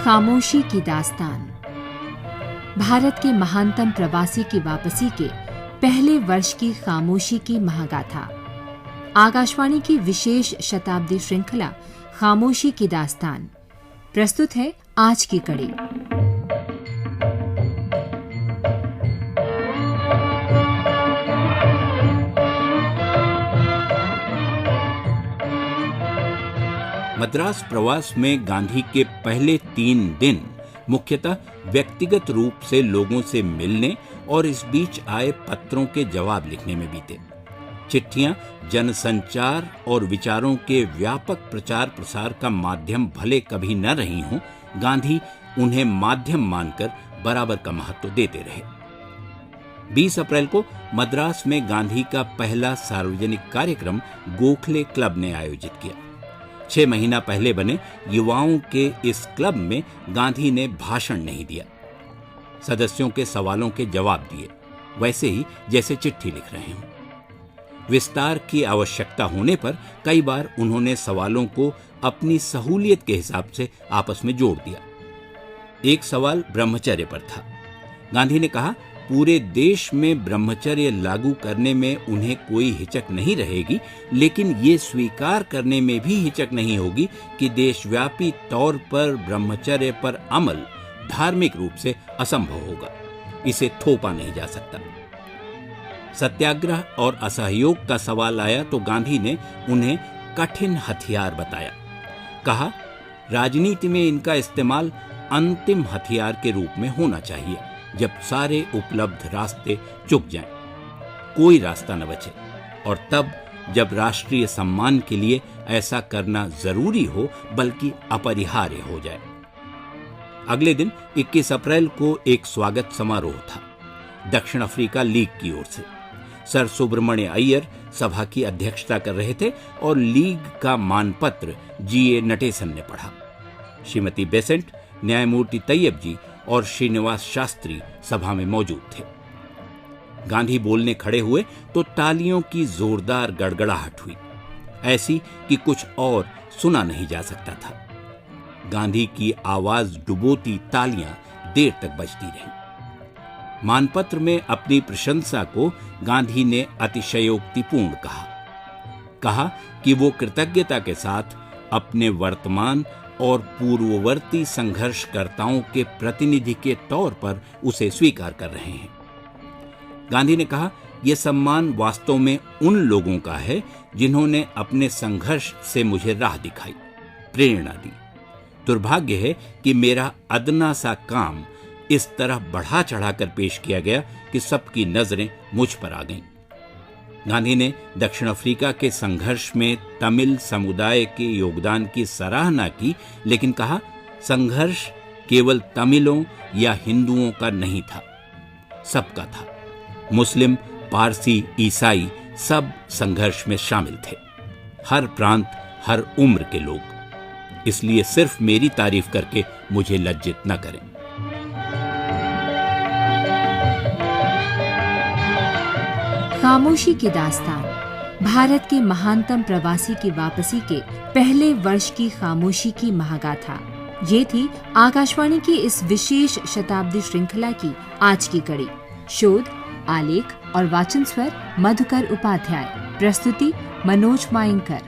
खामोशी की दास्तान। भारत के महानतम प्रवासी की वापसी के पहले वर्ष की खामोशी की महागाथा। आकाशवाणी की विशेष शताब्दी श्रृंखला खामोशी की दास्तान प्रस्तुत है आज की कड़ी। मद्रास प्रवास में गांधी के पहले 3 दिन मुख्यतः व्यक्तिगत रूप से लोगों से मिलने और इस बीच आए पत्रों के जवाब लिखने में बीते। चिट्ठियां जनसंचार और विचारों के व्यापक प्रचार प्रसार का माध्यम भले कभी न रही हों, गांधी उन्हें माध्यम मानकर बराबर का महत्व देते रहे। 20 अप्रैल को मद्रास में गांधी का पहला सार्वजनिक कार्यक्रम गोखले क्लब ने आयोजित किया। 6 महीना पहले बने युवाओं के इस क्लब में गांधी ने भाषण नहीं दिया, सदस्यों के सवालों के जवाब दिए, वैसे ही जैसे चिट्ठी लिख रहे हों। विस्तार की आवश्यकता होने पर कई बार उन्होंने सवालों को अपनी सहूलियत के हिसाब से आपस में जोड़ दिया। एक सवाल ब्रह्मचर्य पर था। गांधी ने कहा, पूरे देश में ब्रह्मचर्य लागू करने में उन्हें कोई हिचक नहीं रहेगी, लेकिन ये स्वीकार करने में भी हिचक नहीं होगी कि देशव्यापी तौर पर ब्रह्मचर्य पर अमल धार्मिक रूप से असंभव होगा। इसे थोपा नहीं जा सकता। सत्याग्रह और असहयोग का सवाल आया तो गांधी ने उन्हें कठिन हथियार बताया। कहा, राजनीति में इनका इस्तेमाल अंतिम हथियार के रूप में होना चाहिए, जब सारे उपलब्ध रास्ते चुक जाएं, कोई रास्ता न बचे, और तब जब राष्ट्रीय सम्मान के लिए ऐसा करना जरूरी हो, बल्कि अपरिहार्य हो जाए। अगले दिन 21 अप्रैल को एक स्वागत समारोह था, दक्षिण अफ्रीका लीग की ओर से। सर सुब्रमण्य अय्यर सभा की अध्यक्षता कर रहे थे और लीग का मानपत्र G.A. नटेसन ने पढ़ा। श्रीमती बेसेंट, न्यायमूर्ति तैयब जी और श्रीनिवास शास्त्री सभा में मौजूद थे। गांधी बोलने खड़े हुए तो तालियों की जोरदार गड़गड़ाहट हुई, ऐसी कि कुछ और सुना नहीं जा सकता था। गांधी की आवाज डुबोती तालियां देर तक बजती रहीं। मानपत्र में अपनी प्रशंसा को गांधी ने अतिशयोक्तिपूर्ण कहा कि वो कृतज्ञता के साथ अपने वर्तमान और पूर्ववर्ती संघर्षकर्ताओं के प्रतिनिधि के तौर पर उसे स्वीकार कर रहे हैं। गांधी ने कहा, यह सम्मान वास्तव में उन लोगों का है जिन्होंने अपने संघर्ष से मुझे राह दिखाई, प्रेरणा दी। दुर्भाग्य है कि मेरा अदना सा काम इस तरह बढ़ा चढ़ाकर पेश किया गया कि सबकी नजरें मुझ पर आ गईं। गांधी ने दक्षिण अफ्रीका के संघर्ष में तमिल समुदाय के योगदान की सराहना की, लेकिन कहा, संघर्ष केवल तमिलों या हिंदुओं का नहीं था, सबका था। मुस्लिम, पारसी, ईसाई सब संघर्ष में शामिल थे, हर प्रांत, हर उम्र के लोग। इसलिए सिर्फ मेरी तारीफ करके मुझे लज्जित न करें। खामोशी की दास्तान। भारत के महानतम प्रवासी की वापसी के पहले वर्ष की खामोशी की महागाथा। ये थी आकाशवाणी की इस विशेष शताब्दी श्रृंखला की आज की कड़ी। शोध, आलेख और वाचन स्वर मधुकर उपाध्याय। प्रस्तुति मनोज मायंकर।